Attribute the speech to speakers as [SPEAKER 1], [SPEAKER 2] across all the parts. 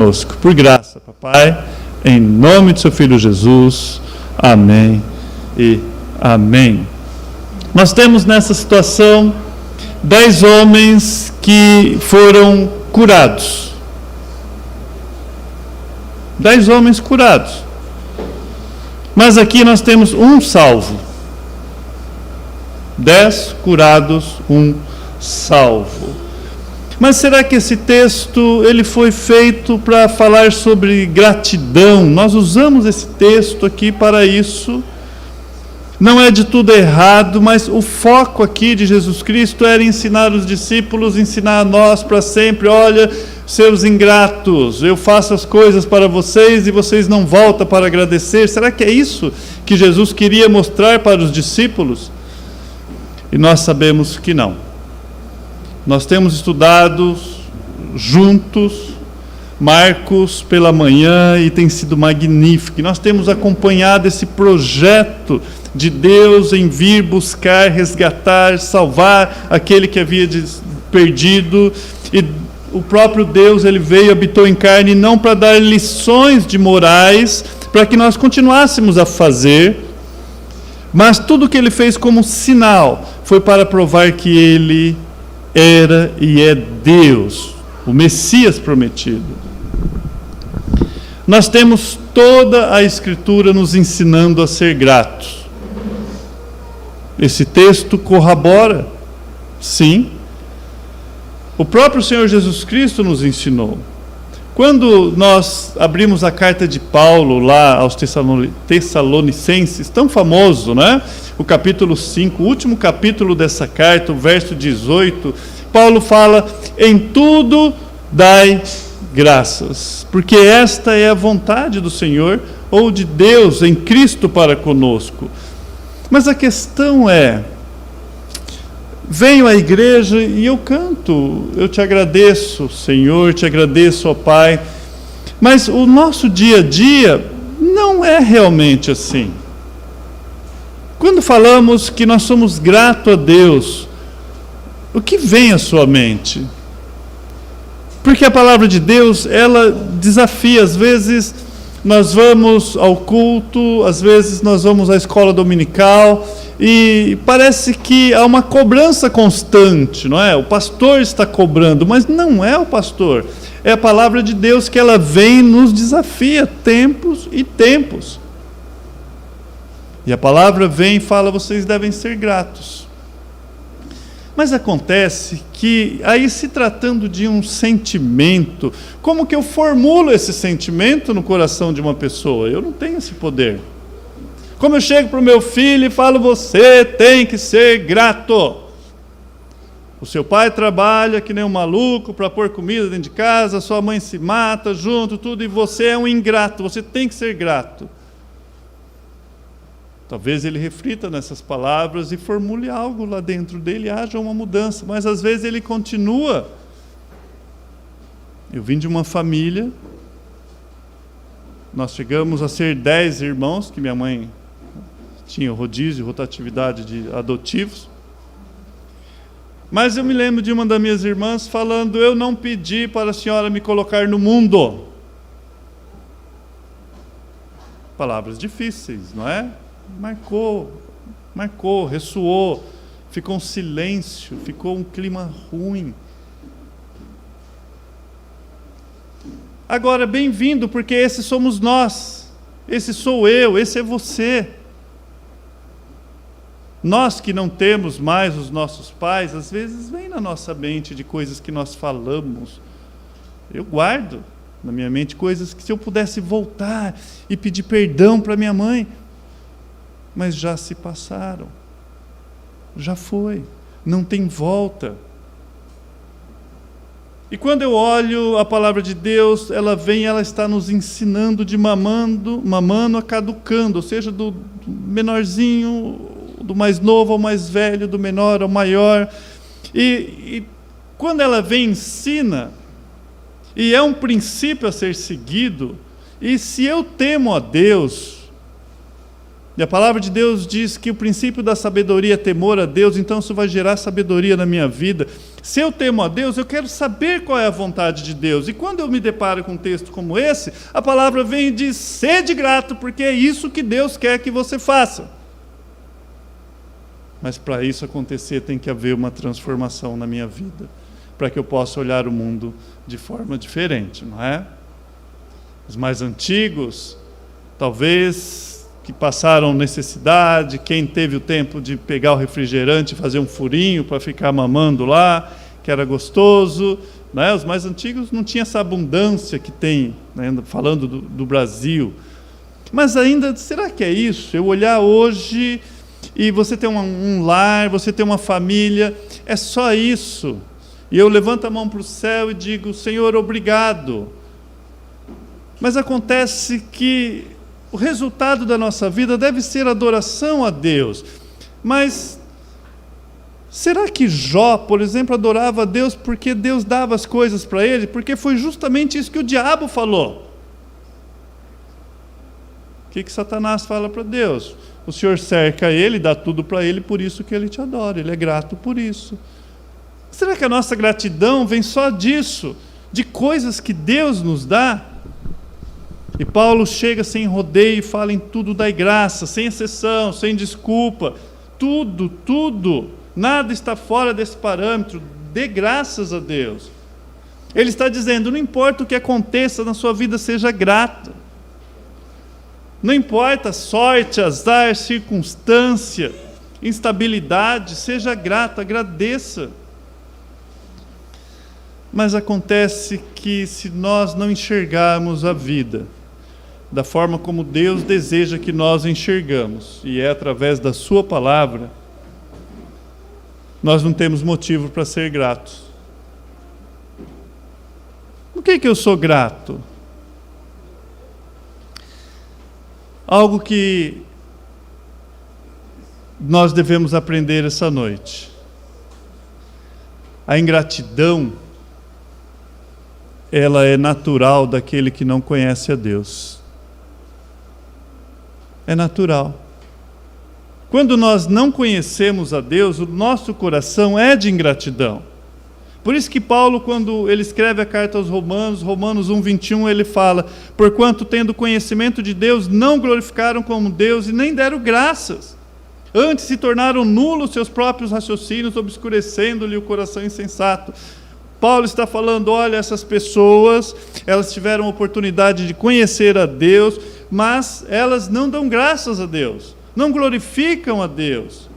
[SPEAKER 1] conosco. Por graça, papai, em nome de seu Filho Jesus. Amém e amém. Nós temos nessa situação 10 homens que foram curados. 10 homens curados. Mas aqui nós temos um salvo. 10 curados, um salvo. Mas será que esse texto ele foi feito para falar sobre gratidão? Nós usamos esse texto aqui para isso. Não é de tudo errado, mas o foco aqui de Jesus Cristo era ensinar os discípulos, ensinar a nós para sempre. Olha, seus ingratos, eu faço as coisas para vocês e vocês não voltam para agradecer. Será que é isso que Jesus queria mostrar para os discípulos? E nós sabemos que não. Nós temos estudado juntos Marcos pela manhã e tem sido magnífico. E nós temos acompanhado esse projeto de Deus em vir buscar, resgatar, salvar aquele que havia perdido. E o próprio Deus, ele veio, habitou em carne, não para dar lições de morais, para que nós continuássemos a fazer, mas tudo que ele fez como sinal foi para provar que ele era e é Deus, o Messias prometido. Nós temos toda a Escritura nos ensinando a ser gratos. Esse texto corrobora, sim. O próprio Senhor Jesus Cristo nos ensinou. Quando nós abrimos a carta de Paulo lá aos Tessalonicenses, tão famoso, né? O capítulo 5, o último capítulo dessa carta, o verso 18, Paulo fala: em tudo dai graças, porque esta é a vontade do Senhor, ou de Deus em Cristo para conosco. Mas a questão é, venho à igreja e eu canto, eu te agradeço, Senhor, te agradeço, ó Pai, mas o nosso dia a dia não é realmente assim. Quando falamos que nós somos gratos a Deus, o que vem à sua mente? Porque a palavra de Deus, ela desafia. Às vezes nós vamos ao culto, às vezes nós vamos à escola dominical e parece que há uma cobrança constante, não é? O pastor está cobrando, mas não é o pastor. É a palavra de Deus que ela vem e nos desafia tempos e tempos. E a palavra vem e fala: vocês devem ser gratos. Mas acontece que, aí se tratando de um sentimento, como que eu formulo esse sentimento no coração de uma pessoa? Eu não tenho esse poder. Como eu chego para o meu filho e falo: você tem que ser grato. O seu pai trabalha que nem um maluco para pôr comida dentro de casa, a sua mãe se mata junto, tudo, e você é um ingrato, você tem que ser grato. Talvez ele reflita nessas palavras e formule algo lá dentro dele, haja uma mudança, mas às vezes ele continua. Eu vim de uma família, nós chegamos a ser 10 irmãos, que minha mãe tinha rodízio, rotatividade de adotivos, mas eu me lembro de uma das minhas irmãs falando: eu não pedi para a senhora me colocar no mundo. Palavras difíceis, não é? Marcou, ressoou, ficou um silêncio, ficou um clima ruim. Agora, bem-vindo, porque esse somos nós, esse sou eu, esse é você. Nós que não temos mais os nossos pais, às vezes vem na nossa mente de coisas que nós falamos. Eu guardo na minha mente coisas que, se eu pudesse voltar e pedir perdão para minha mãe, mas já se passaram, já foi, não tem volta. E quando eu olho a palavra de Deus, ela vem, ela está nos ensinando de mamando a caducando, ou seja, do menorzinho, do mais novo ao mais velho, do menor ao maior. E quando ela vem, ensina, e é um princípio a ser seguido, e se eu temo a Deus, E a palavra de Deus diz que o princípio da sabedoria é temor a Deus, então isso vai gerar sabedoria na minha vida. Se eu temo a Deus, eu quero saber qual é a vontade de Deus. E quando eu me deparo com um texto como esse, a palavra vem e diz: sede grato, porque é isso que Deus quer que você faça. Mas para isso acontecer tem que haver uma transformação na minha vida, para que eu possa olhar o mundo de forma diferente, não é? Os mais antigos, talvez, que passaram necessidade, quem teve o tempo de pegar o refrigerante e fazer um furinho para ficar mamando lá, que era gostoso, né? Os mais antigos não tinham essa abundância que tem, né? Falando do Brasil. Mas ainda, será que é isso? Eu olhar hoje e você ter um lar, você ter uma família, é só isso. E eu levanto a mão para o céu e digo: Senhor, obrigado. Mas acontece que o resultado da nossa vida deve ser adoração a Deus. Mas será que Jó, por exemplo, adorava a Deus porque Deus dava as coisas para ele? Porque foi justamente isso que o diabo falou. O que Satanás fala para Deus? O Senhor cerca ele, dá tudo para ele, por isso que ele te adora, ele é grato por isso. Será que a nossa gratidão vem só disso? De coisas que Deus nos dá? E Paulo chega sem rodeio e fala: em tudo dai graça, sem exceção, sem desculpa, tudo, nada está fora desse parâmetro, dê graças a Deus. Ele está dizendo: não importa o que aconteça na sua vida, seja grato. Não importa sorte, azar, circunstância, instabilidade, seja grato, agradeça. Mas acontece que se nós não enxergarmos a vida da forma como Deus deseja que nós enxergamos, e é através da sua palavra, nós não temos motivo para ser gratos. Por que eu sou grato? Algo que nós devemos aprender essa noite. A ingratidão, ela é natural daquele que não conhece a Deus. É natural. Quando nós não conhecemos a Deus, o nosso coração é de ingratidão. Por isso que Paulo, quando ele escreve a carta aos Romanos, Romanos 1:21, ele fala: porquanto tendo conhecimento de Deus, não glorificaram como Deus e nem deram graças. Antes se tornaram nulos seus próprios raciocínios, obscurecendo-lhe o coração insensato. Paulo está falando: olha, essas pessoas, elas tiveram a oportunidade de conhecer a Deus, mas elas não dão graças a Deus, não glorificam a Deus.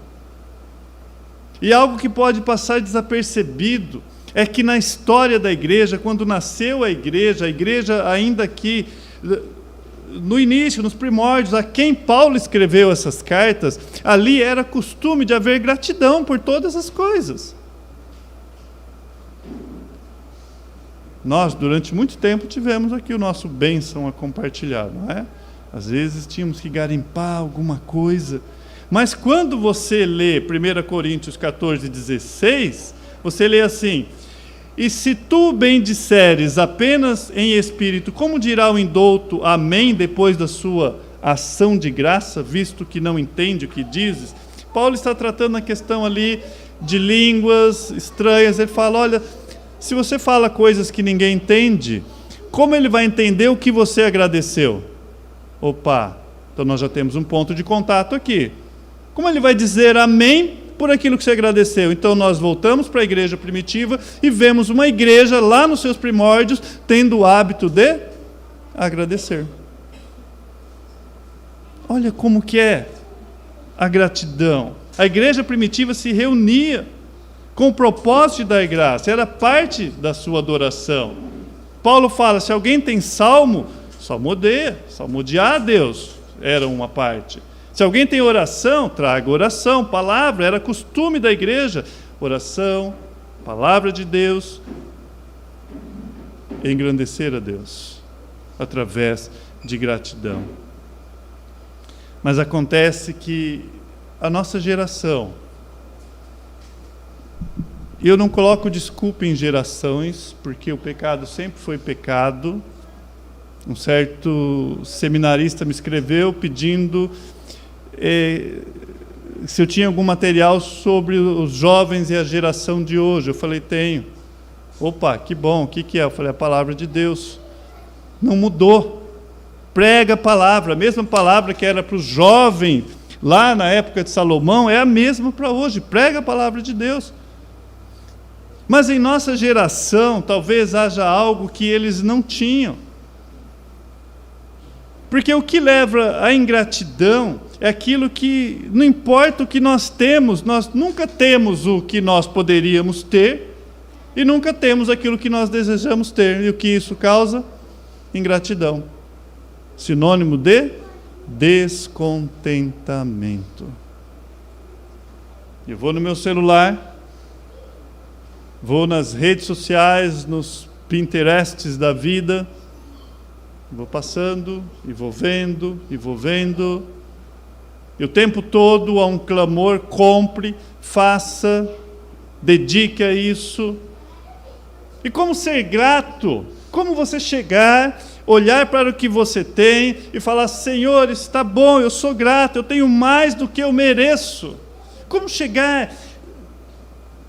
[SPEAKER 1] E algo que pode passar desapercebido é que na história da igreja, quando nasceu a igreja ainda aqui, no início, nos primórdios, a quem Paulo escreveu essas cartas, ali era costume de haver gratidão por todas as coisas. Nós, durante muito tempo, tivemos aqui o nosso bênção a compartilhar, não é? Às vezes tínhamos que garimpar alguma coisa. Mas quando você lê 1 Coríntios 14:16, você lê assim: e se tu bem disseres apenas em espírito, como dirá o indouto amém depois da sua ação de graça, visto que não entende o que dizes? Paulo está tratando a questão ali de línguas estranhas. Ele fala: olha, se você fala coisas que ninguém entende, como ele vai entender o que você agradeceu? Opa, então nós já temos um ponto de contato aqui. Como ele vai dizer amém por aquilo que você agradeceu? Então nós voltamos para a igreja primitiva e vemos uma igreja lá nos seus primórdios tendo o hábito de agradecer. Olha como que é a gratidão. A igreja primitiva se reunia com o propósito de dar graça, era parte da sua adoração. Paulo fala: se alguém tem salmo, salmodiar a Deus era uma parte. Se alguém tem oração, traga oração, palavra, era costume da igreja. Oração, palavra de Deus, engrandecer a Deus, através de gratidão. Mas acontece que a nossa geração, e eu não coloco desculpa em gerações, porque o pecado sempre foi pecado. Um certo seminarista me escreveu pedindo se eu tinha algum material sobre os jovens e a geração de hoje. Eu falei, tenho. Opa, que bom, o que é? Eu falei, a palavra de Deus. Não mudou. Prega a palavra, a mesma palavra que era para os jovens lá na época de Salomão, é a mesma para hoje. Prega a palavra de Deus. Mas em nossa geração, talvez haja algo que eles não tinham. Porque o que leva à ingratidão é aquilo que, não importa o que nós temos, nós nunca temos o que nós poderíamos ter e nunca temos aquilo que nós desejamos ter. E o que isso causa? Ingratidão. Sinônimo de descontentamento. Eu vou no meu celular, vou nas redes sociais, nos Pinterests da vida, vou passando e vou vendo, e vou vendo. E o tempo todo há um clamor: compre, faça, dedique a isso. E como ser grato? Como você chegar, olhar para o que você tem e falar: Senhor, está bom, eu sou grato, eu tenho mais do que eu mereço. Como chegar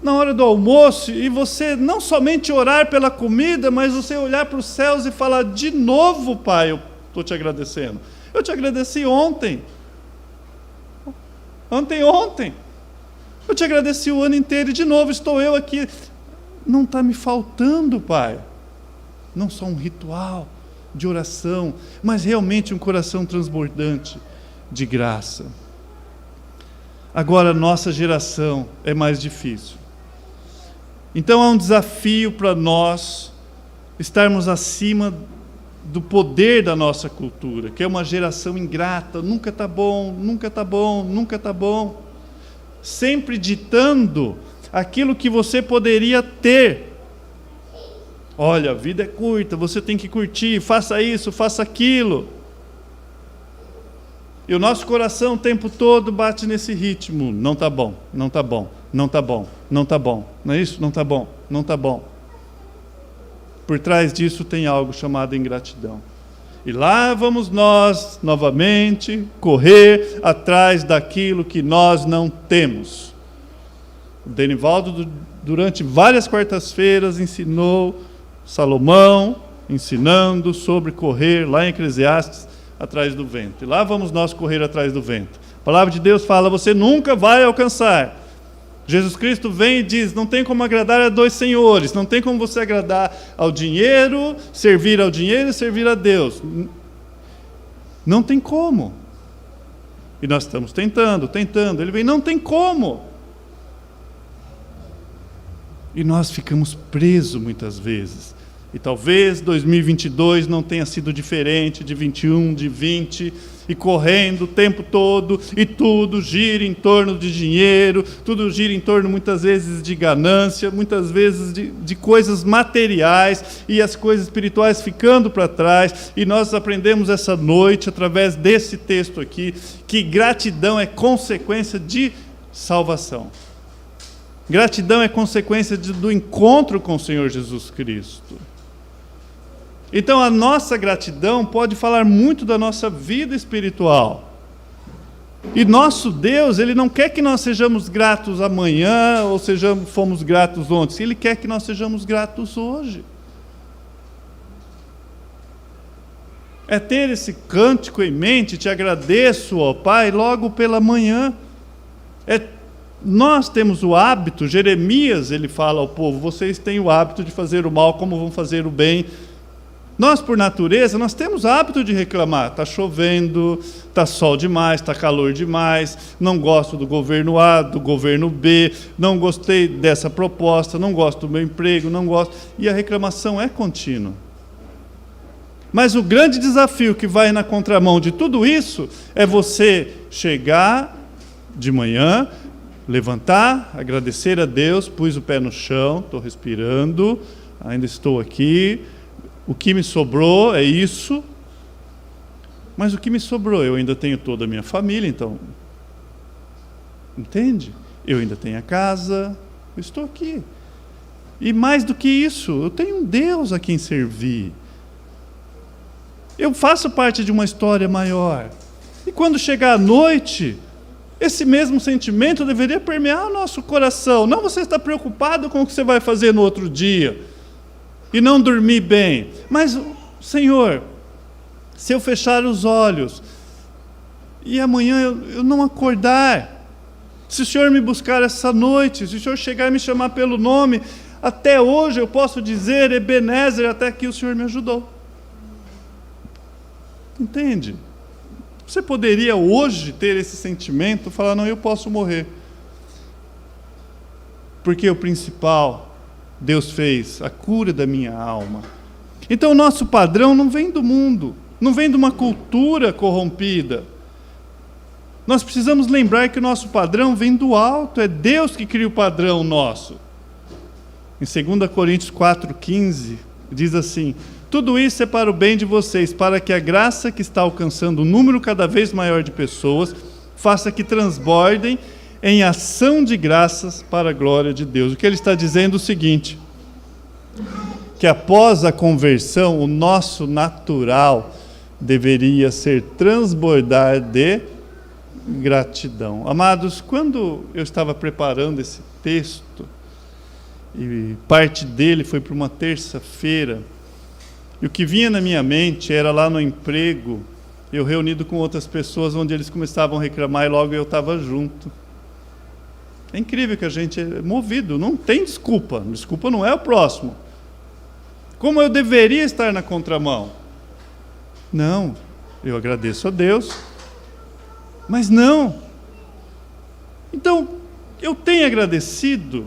[SPEAKER 1] na hora do almoço e você não somente orar pela comida, mas você olhar para os céus e falar: de novo, Pai, eu estou te agradecendo. Eu te agradeci ontem. Ontem. Eu te agradeci o ano inteiro e de novo estou eu aqui. Não está me faltando, Pai. Não só um ritual de oração, mas realmente um coração transbordante de graça. Agora, nossa geração é mais difícil. Então há um desafio para nós estarmos acima do poder da nossa cultura, que é uma geração ingrata, nunca está bom, nunca está bom, nunca está bom. Sempre ditando aquilo que você poderia ter. Olha, a vida é curta, você tem que curtir, faça isso, faça aquilo. E o nosso coração o tempo todo bate nesse ritmo: não está bom, não está bom, não está bom, não está bom, não é isso? Não está bom, não está bom. Por trás disso tem algo chamado ingratidão. E lá vamos nós, novamente, correr atrás daquilo que nós não temos. O Denivaldo, durante várias quartas-feiras, ensinou Salomão, ensinando sobre correr, lá em Eclesiastes, atrás do vento. E lá vamos nós correr atrás do vento. A palavra de Deus fala: você nunca vai alcançar. Jesus Cristo vem e diz: não tem como agradar a dois senhores, não tem como você agradar ao dinheiro, servir ao dinheiro e servir a Deus. Não tem como. E nós estamos tentando. Ele vem: não tem como. E nós ficamos presos muitas vezes. E talvez 2022 não tenha sido diferente de 21, de 20, e correndo o tempo todo, e tudo gira em torno de dinheiro, tudo gira em torno muitas vezes de ganância, muitas vezes de coisas materiais, e as coisas espirituais ficando para trás. E nós aprendemos essa noite, através desse texto aqui, que gratidão é consequência de salvação. Gratidão é consequência do encontro com o Senhor Jesus Cristo. Então a nossa gratidão pode falar muito da nossa vida espiritual. E nosso Deus, Ele não quer que nós sejamos gratos amanhã, ou fomos gratos ontem. Ele quer que nós sejamos gratos hoje. É ter esse cântico em mente: te agradeço, ó Pai, logo pela manhã. Nós temos o hábito, Jeremias, ele fala ao povo: vocês têm o hábito de fazer o mal, como vão fazer o bem? Nós, por natureza, nós temos hábito de reclamar. Está chovendo, está sol demais, está calor demais, não gosto do governo A, do governo B, não gostei dessa proposta, não gosto do meu emprego, não gosto. E a reclamação é contínua. Mas o grande desafio que vai na contramão de tudo isso é você chegar de manhã, levantar, agradecer a Deus: pus o pé no chão, estou respirando, ainda estou aqui. O que me sobrou é isso, mas o que me sobrou? Eu ainda tenho toda a minha família, então, entende? Eu ainda tenho a casa, eu estou aqui. E mais do que isso, eu tenho um Deus a quem servir. Eu faço parte de uma história maior. E quando chegar a noite, esse mesmo sentimento deveria permear o nosso coração. Não você está preocupado com o que você vai fazer no outro dia e não dormir bem. Mas, Senhor, se eu fechar os olhos e amanhã eu não acordar, se o Senhor me buscar essa noite, se o Senhor chegar e me chamar pelo nome, até hoje eu posso dizer, Ebenezer, até que o Senhor me ajudou. Entende? Você poderia hoje ter esse sentimento, falar, não, eu posso morrer. Porque o principal, Deus fez a cura da minha alma. Então o nosso padrão não vem do mundo, não vem de uma cultura corrompida. Nós precisamos lembrar que o nosso padrão vem do alto, é Deus que cria o padrão nosso. Em 2 Coríntios 4,15, diz assim, tudo isso é para o bem de vocês, para que a graça que está alcançando um número cada vez maior de pessoas, faça que transbordem em ação de graças para a glória de Deus. O que ele está dizendo é o seguinte, que após a conversão, o nosso natural deveria ser transbordar de gratidão. Amados, quando eu estava preparando esse texto, e parte dele foi para uma terça-feira, e o que vinha na minha mente era lá no emprego, eu reunido com outras pessoas, onde eles começavam a reclamar e logo eu estava junto. É incrível que a gente é movido, não tem desculpa, desculpa não é o próximo. Como eu deveria estar na contramão? Não, eu agradeço a Deus, mas não. Então, eu tenho agradecido,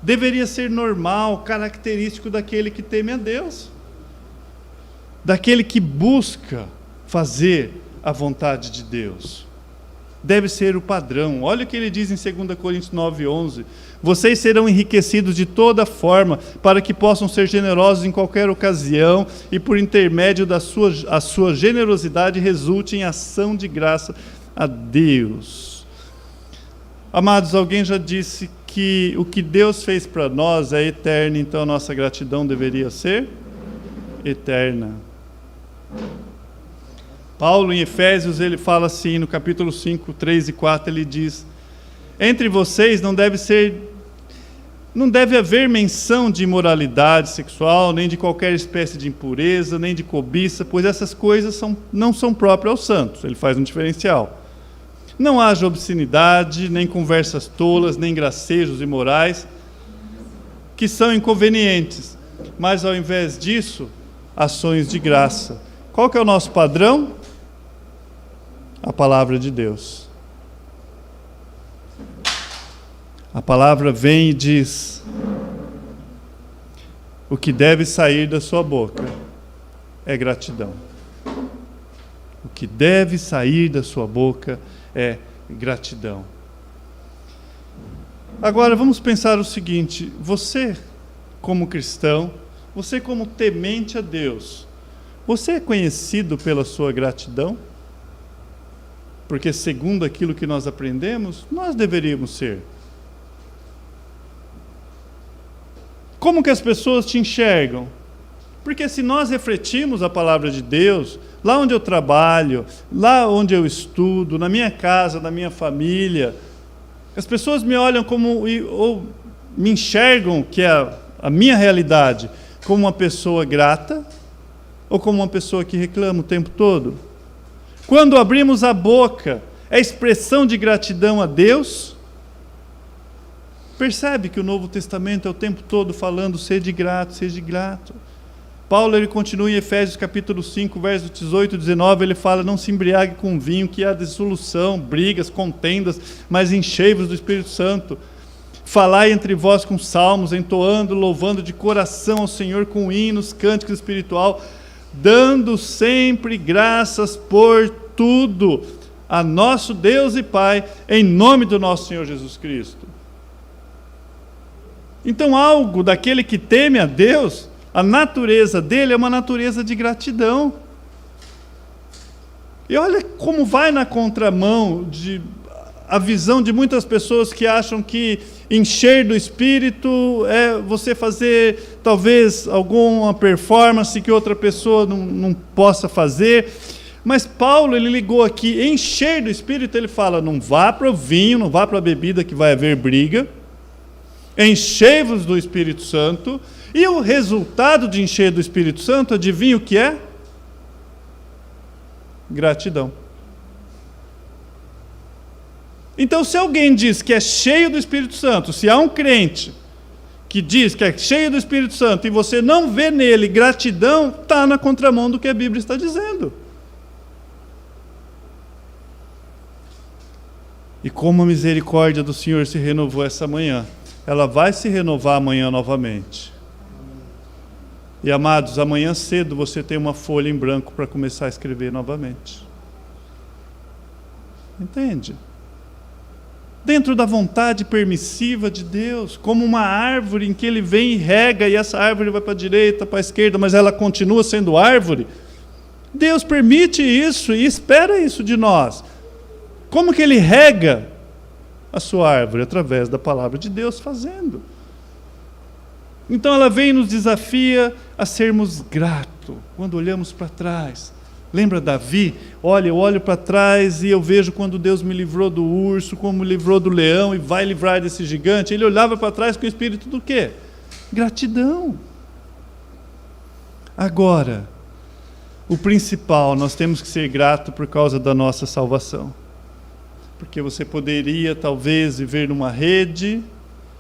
[SPEAKER 1] deveria ser normal, característico daquele que teme a Deus, daquele que busca fazer a vontade de Deus. Deve ser o padrão. Olha o que ele diz em 2 Coríntios 9:11. Vocês serão enriquecidos de toda forma, para que possam ser generosos em qualquer ocasião, e por intermédio da sua generosidade resulte em ação de graça a Deus. Amados, alguém já disse que o que Deus fez para nós é eterno, então a nossa gratidão deveria ser eterna. Paulo, em Efésios, ele fala assim, no capítulo 5, 3 e 4, ele diz, entre vocês não deve haver menção de imoralidade sexual, nem de qualquer espécie de impureza, nem de cobiça, pois essas coisas não são próprias aos santos. Ele faz um diferencial. Não haja obscenidade, nem conversas tolas, nem gracejos imorais, que são inconvenientes, mas ao invés disso, ações de graça. Qual que é o nosso padrão? A palavra de Deus. A palavra vem e diz, o que deve sair da sua boca é gratidão. O que deve sair da sua boca é gratidão. Agora vamos pensar o seguinte, você como cristão, você como temente a Deus, você é conhecido pela sua gratidão? Porque segundo aquilo que nós aprendemos, nós deveríamos ser. Como que as pessoas te enxergam? Porque se nós refletimos a palavra de Deus, lá onde eu trabalho, lá onde eu estudo, na minha casa, na minha família, as pessoas me olham como, ou me enxergam, que é a minha realidade, como uma pessoa grata, ou como uma pessoa que reclama o tempo todo? Quando abrimos a boca, é expressão de gratidão a Deus? Percebe que o Novo Testamento é o tempo todo falando, sede grato, sede grato. Paulo, ele continua em Efésios capítulo 5, versos 18 e 19, ele fala, não se embriague com vinho, que há dissolução, brigas, contendas, mas enchei-vos do Espírito Santo. Falai entre vós com salmos, entoando, louvando de coração ao Senhor com hinos, cânticos espiritual, dando sempre graças por tudo a nosso Deus e Pai, em nome do nosso Senhor Jesus Cristo. Então, algo daquele que teme a Deus, a natureza dele é uma natureza de gratidão. E olha como vai na contramão a visão de muitas pessoas que acham que encher do Espírito é você fazer talvez alguma performance que outra pessoa não possa fazer, Mas Paulo, ele ligou aqui, encher do Espírito, ele fala, não vá para o vinho, não vá para a bebida que vai haver briga, enchei-vos do Espírito Santo, e o resultado de encher do Espírito Santo, adivinha o que é? Gratidão. Então, se alguém diz que é cheio do Espírito Santo, se há um crente que diz que é cheio do Espírito Santo e você não vê nele gratidão, está na contramão do que a Bíblia está dizendo. E como a misericórdia do Senhor se renovou essa manhã, ela vai se renovar amanhã novamente. E amados, amanhã cedo você tem uma folha em branco para começar a escrever novamente. Entende? Dentro da vontade permissiva de Deus, como uma árvore em que Ele vem e rega, e essa árvore vai para a direita, para a esquerda, mas ela continua sendo árvore. Deus permite isso e espera isso de nós. Como que Ele rega a sua árvore? Através da palavra de Deus fazendo. Então ela vem e nos desafia a sermos gratos quando olhamos para trás. Lembra Davi? Olha, eu olho para trás e eu vejo quando Deus me livrou do urso, como me livrou do leão e vai livrar desse gigante. Ele olhava para trás com o espírito do quê? Gratidão. Agora, o principal, nós temos que ser gratos por causa da nossa salvação. Porque você poderia talvez viver numa rede,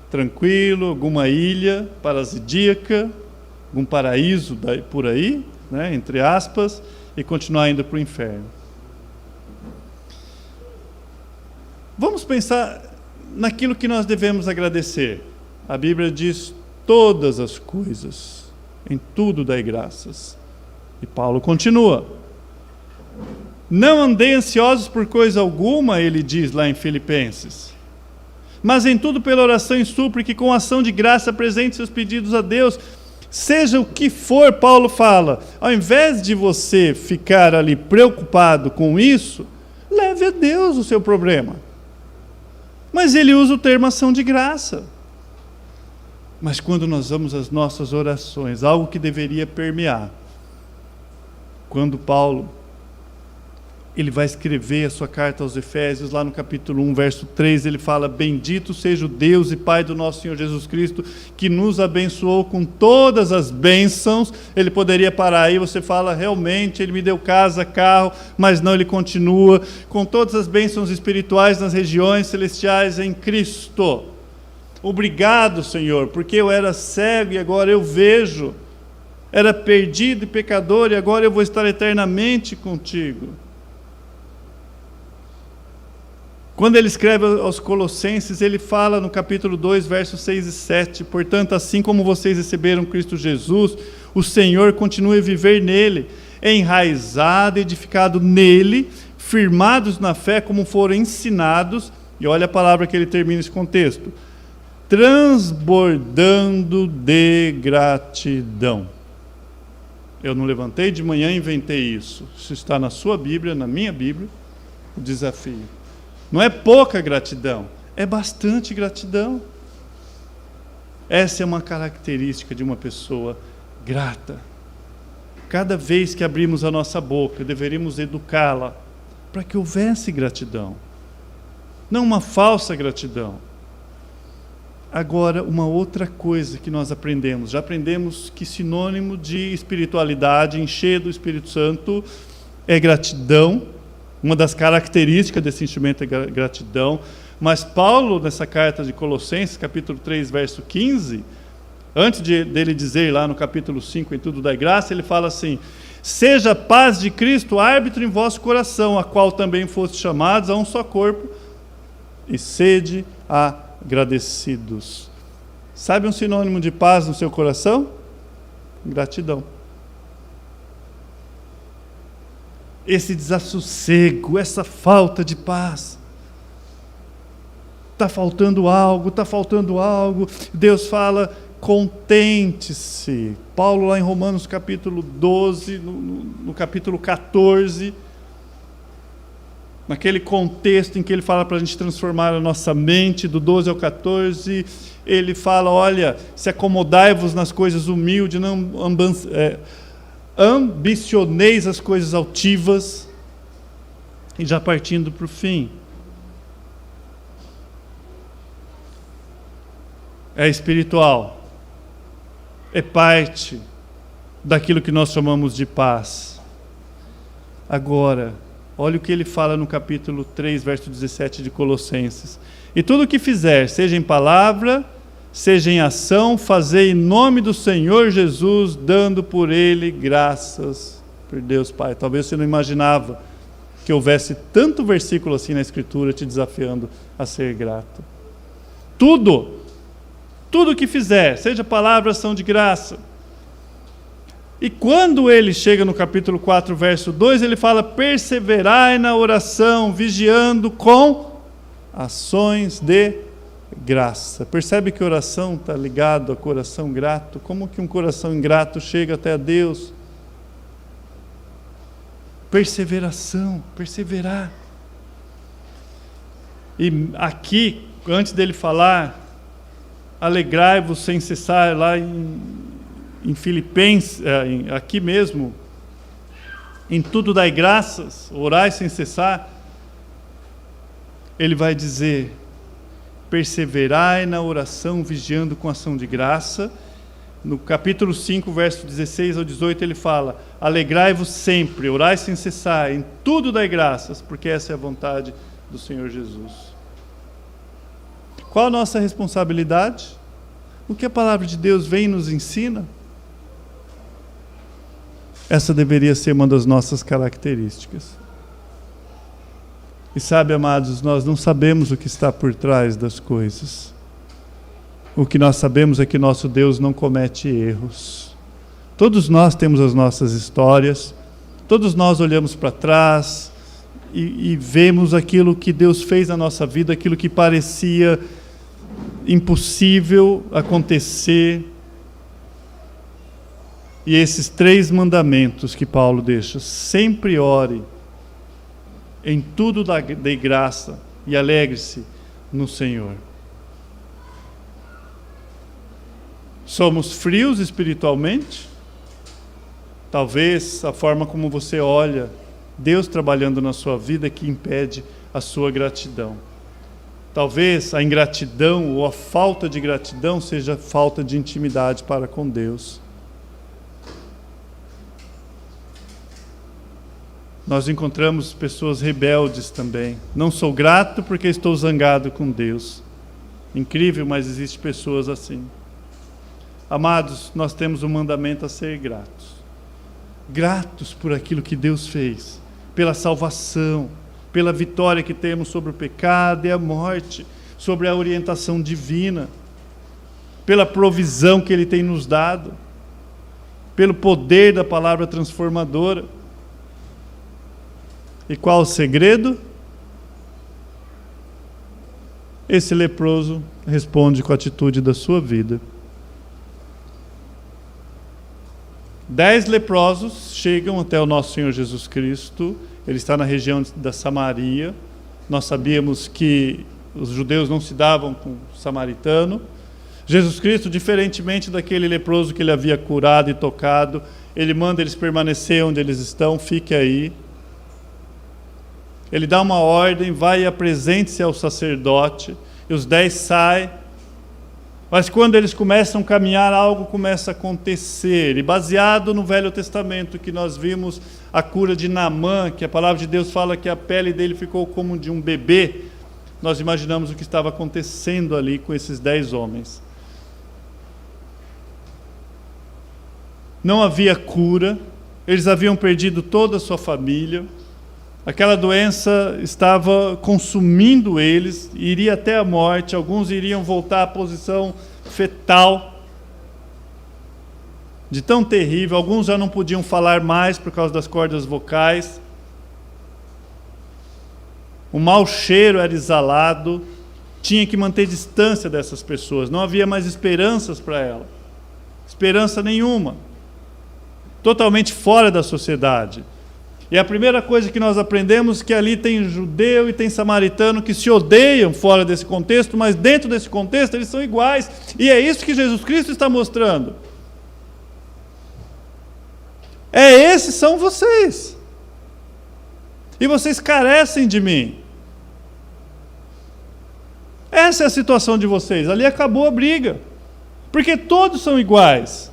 [SPEAKER 1] tranquilo, alguma ilha paradisíaca, algum paraíso por aí, né, entre aspas, e continuar indo para o inferno. Vamos pensar naquilo que nós devemos agradecer. A Bíblia diz todas as coisas, em tudo dai graças. E Paulo continua. Não andei ansiosos por coisa alguma, ele diz lá em Filipenses. Mas em tudo pela oração e súplica, e com ação de graça apresente seus pedidos a Deus. Seja o que for, Paulo fala, ao invés de você ficar ali preocupado com isso, leve a Deus o seu problema. Mas ele usa o termo ação de graça. Mas quando nós vamos às nossas orações, algo que deveria permear, quando Paulo ele vai escrever a sua carta aos Efésios, lá no capítulo 1, verso 3, ele fala, bendito seja o Deus e Pai do nosso Senhor Jesus Cristo, que nos abençoou com todas as bênçãos. Ele poderia parar aí, você fala, realmente, ele me deu casa, carro, mas não, ele continua, com todas as bênçãos espirituais nas regiões celestiais em Cristo. Obrigado, Senhor, porque eu era cego e agora eu vejo, era perdido e pecador e agora eu vou estar eternamente contigo. Quando ele escreve aos Colossenses, ele fala no capítulo 2, versos 6 e 7, portanto, assim como vocês receberam Cristo Jesus, o Senhor continue a viver nele, enraizado, edificado nele, firmados na fé como foram ensinados, e olha a palavra que ele termina esse contexto, transbordando de gratidão. Eu não levantei de manhã e inventei isso. Isso está na sua Bíblia, na minha Bíblia, o desafio. Não é pouca gratidão, é bastante gratidão. Essa é uma característica de uma pessoa grata. Cada vez que abrimos a nossa boca, deveríamos educá-la para que houvesse gratidão. Não uma falsa gratidão. Agora, uma outra coisa que nós aprendemos. Já aprendemos que sinônimo de espiritualidade, encher do Espírito Santo, é gratidão. Uma das características desse enchimento é gratidão. Mas Paulo, nessa carta de Colossenses, capítulo 3, verso 15, antes dele dizer lá no capítulo 5, em tudo dai graça, ele fala assim, seja a paz de Cristo árbitro em vosso coração, a qual também foste chamados a um só corpo, e sede agradecidos. Sabe um sinônimo de paz no seu coração? Gratidão. Esse desassossego, essa falta de paz. Está faltando algo. Deus fala, contente-se. Paulo lá em Romanos capítulo 12, no capítulo 14, naquele contexto em que ele fala para a gente transformar a nossa mente, do 12 ao 14, ele fala, olha, se acomodai-vos nas coisas humildes, não ambicioneis as coisas altivas. E já partindo para o fim, é espiritual, é parte daquilo que nós chamamos de paz. Agora, olha o que ele fala no capítulo 3, verso 17 de Colossenses. E tudo o que fizer, seja em palavra, seja em ação, fazei em nome do Senhor Jesus, dando por Ele graças por Deus Pai. Talvez você não imaginava que houvesse tanto versículo assim na Escritura te desafiando a ser grato. Tudo que fizer, seja palavra, ação de graça. E quando ele chega no capítulo 4, verso 2, ele fala: perseverai na oração, vigiando com ações de graça. Percebe que oração está ligado a coração grato? Como que um coração ingrato chega até a Deus? Perseveração, perseverar. E aqui, antes dele falar, alegrai-vos sem cessar, lá em Filipenses, aqui mesmo, em tudo dai graças, orai sem cessar, ele vai dizer: perseverai na oração, vigiando com ação de graça. No capítulo 5, verso 16 ao 18, ele fala: alegrai-vos sempre, orai sem cessar, em tudo dai graças, porque essa é a vontade do Senhor Jesus. Qual a nossa responsabilidade? O que a palavra de Deus vem e nos ensina? Essa deveria ser uma das nossas características. E sabe, amados, nós não sabemos o que está por trás das coisas. O que nós sabemos é que nosso Deus não comete erros. Todos nós temos as nossas histórias, todos nós olhamos para trás e vemos aquilo que Deus fez na nossa vida, aquilo que parecia impossível acontecer. E esses 3 mandamentos que Paulo deixa: sempre ore, em tudo dê graça e alegre-se no Senhor. Somos frios espiritualmente? Talvez a forma como você olha Deus trabalhando na sua vida é que impede a sua gratidão. Talvez a ingratidão ou a falta de gratidão seja falta de intimidade para com Deus. Nós encontramos pessoas rebeldes também. Não sou grato porque estou zangado com Deus. Incrível, mas existem pessoas assim. Amados, nós temos um mandamento a ser gratos. Gratos por aquilo que Deus fez, pela salvação, pela vitória que temos sobre o pecado e a morte, sobre a orientação divina, pela provisão que Ele tem nos dado, pelo poder da palavra transformadora. E qual o segredo? Esse leproso responde com a atitude da sua vida. 10 leprosos chegam até o nosso Senhor Jesus Cristo. Ele está na região da Samaria. Nós sabíamos que os judeus não se davam com o samaritano. Jesus Cristo, diferentemente daquele leproso que ele havia curado e tocado, ele manda eles permanecer onde eles estão, fique aí. Ele dá uma ordem, vai e apresente-se ao sacerdote, e os 10 saem. Mas quando eles começam a caminhar, algo começa a acontecer. E baseado no Velho Testamento, que nós vimos a cura de Naamã, que a palavra de Deus fala que a pele dele ficou como de um bebê, nós imaginamos o que estava acontecendo ali com esses 10 homens. Não havia cura, eles haviam perdido toda a sua família, aquela doença estava consumindo eles, iria até a morte, alguns iriam voltar à posição fetal, de tão terrível, alguns já não podiam falar mais por causa das cordas vocais, o mau cheiro era exalado, tinha que manter distância dessas pessoas, não havia mais esperanças para ela, esperança nenhuma, totalmente fora da sociedade. E a primeira coisa que nós aprendemos é que ali tem judeu e tem samaritano que se odeiam fora desse contexto, mas dentro desse contexto eles são iguais. E é isso que Jesus Cristo está mostrando. Esses são vocês. e vocês carecem de mim. Essa é a situação de vocês. Ali acabou a briga, porque todos são iguais.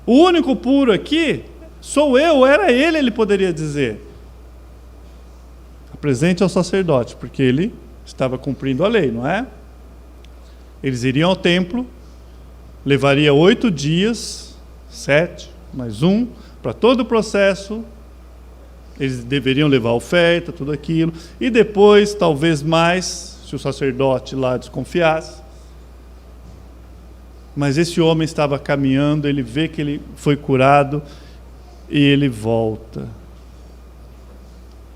[SPEAKER 1] O único puro aqui sou eu, era ele poderia dizer. Apresente ao sacerdote, porque ele estava cumprindo a lei, não é? Eles iriam ao templo, levaria 8 dias, 7 mais 1, para todo o processo. Eles deveriam levar a oferta, tudo aquilo, e depois, talvez mais, se o sacerdote lá desconfiasse. Mas esse homem estava caminhando, ele vê que ele foi curado, e ele volta.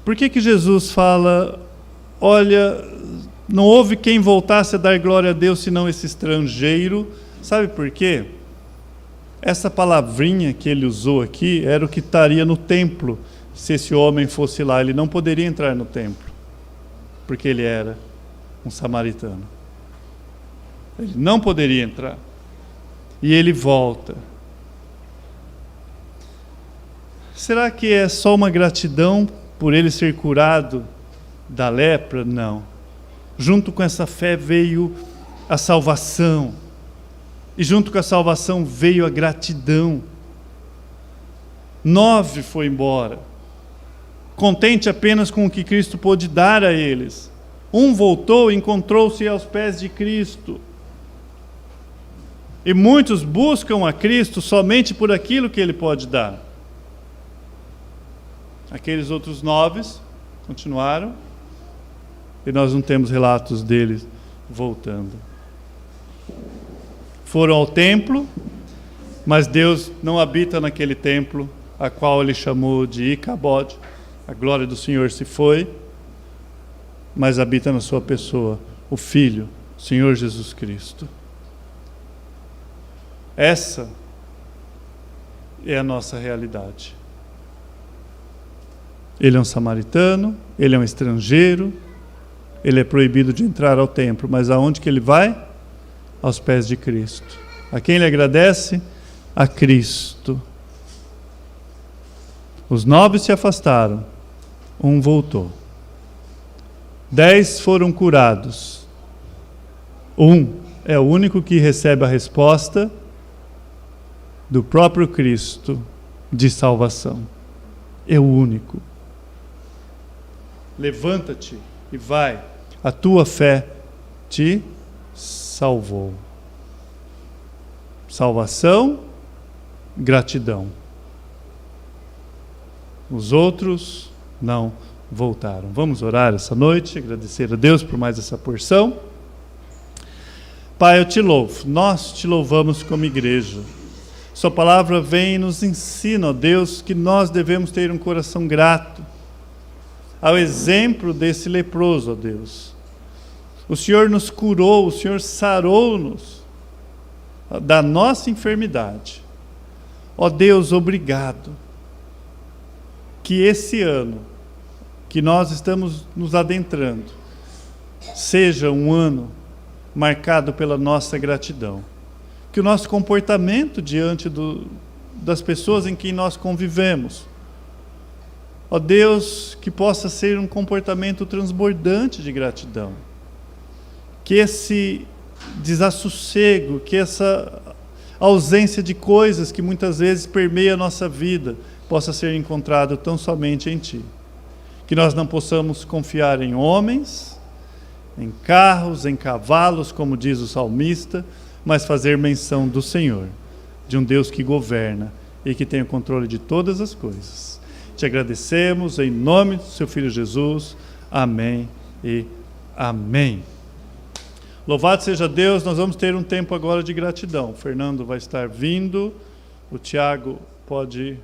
[SPEAKER 1] Por que Jesus fala, olha, não houve quem voltasse a dar glória a Deus, senão esse estrangeiro? Sabe por quê? Essa palavrinha que ele usou aqui era o que estaria no templo. Se esse homem fosse lá, ele não poderia entrar no templo, porque ele era um samaritano. Ele não poderia entrar. E ele volta. Será que é só uma gratidão por ele ser curado da lepra? Não. Junto com essa fé veio a salvação. E junto com a salvação veio a gratidão. 9 foi embora, contente apenas com o que Cristo pôde dar a eles. 1 voltou e encontrou-se aos pés de Cristo. E muitos buscam a Cristo somente por aquilo que Ele pode dar. Aqueles outros 9 continuaram, e nós não temos relatos deles voltando. Foram ao templo, mas Deus não habita naquele templo, a qual Ele chamou de Icabod. A glória do Senhor se foi, mas habita na sua pessoa, o Filho, o Senhor Jesus Cristo. Essa é a nossa realidade. Ele é um samaritano, ele é um estrangeiro, ele é proibido de entrar ao templo, mas aonde que ele vai? Aos pés de Cristo. A quem ele agradece? A Cristo. Os 9 se afastaram, 1 voltou. 10 foram curados. 1 é o único que recebe a resposta do próprio Cristo de salvação. É o único. Levanta-te e vai, a tua fé te salvou. Salvação, gratidão. Os outros não voltaram. Vamos orar essa noite, agradecer a Deus por mais essa porção. Pai, eu te louvo, nós te louvamos como igreja. Sua palavra vem e nos ensina, ó Deus, que nós devemos ter um coração grato, ao exemplo desse leproso, ó Deus. O Senhor nos curou, o Senhor sarou-nos da nossa enfermidade. Ó Deus, obrigado. Que esse ano que nós estamos nos adentrando seja um ano marcado pela nossa gratidão. Que o nosso comportamento diante das pessoas em quem nós convivemos, ó Deus, que possa ser um comportamento transbordante de gratidão. Que esse desassossego, que essa ausência de coisas que muitas vezes permeia a nossa vida, possa ser encontrado tão somente em Ti. Que nós não possamos confiar em homens, em carros, em cavalos, como diz o salmista, mas fazer menção do Senhor, de um Deus que governa e que tem o controle de todas as coisas. Te agradecemos em nome do Seu Filho Jesus. Amém e amém. Louvado seja Deus. Nós vamos ter um tempo agora de gratidão. O Fernando vai estar vindo, o Tiago pode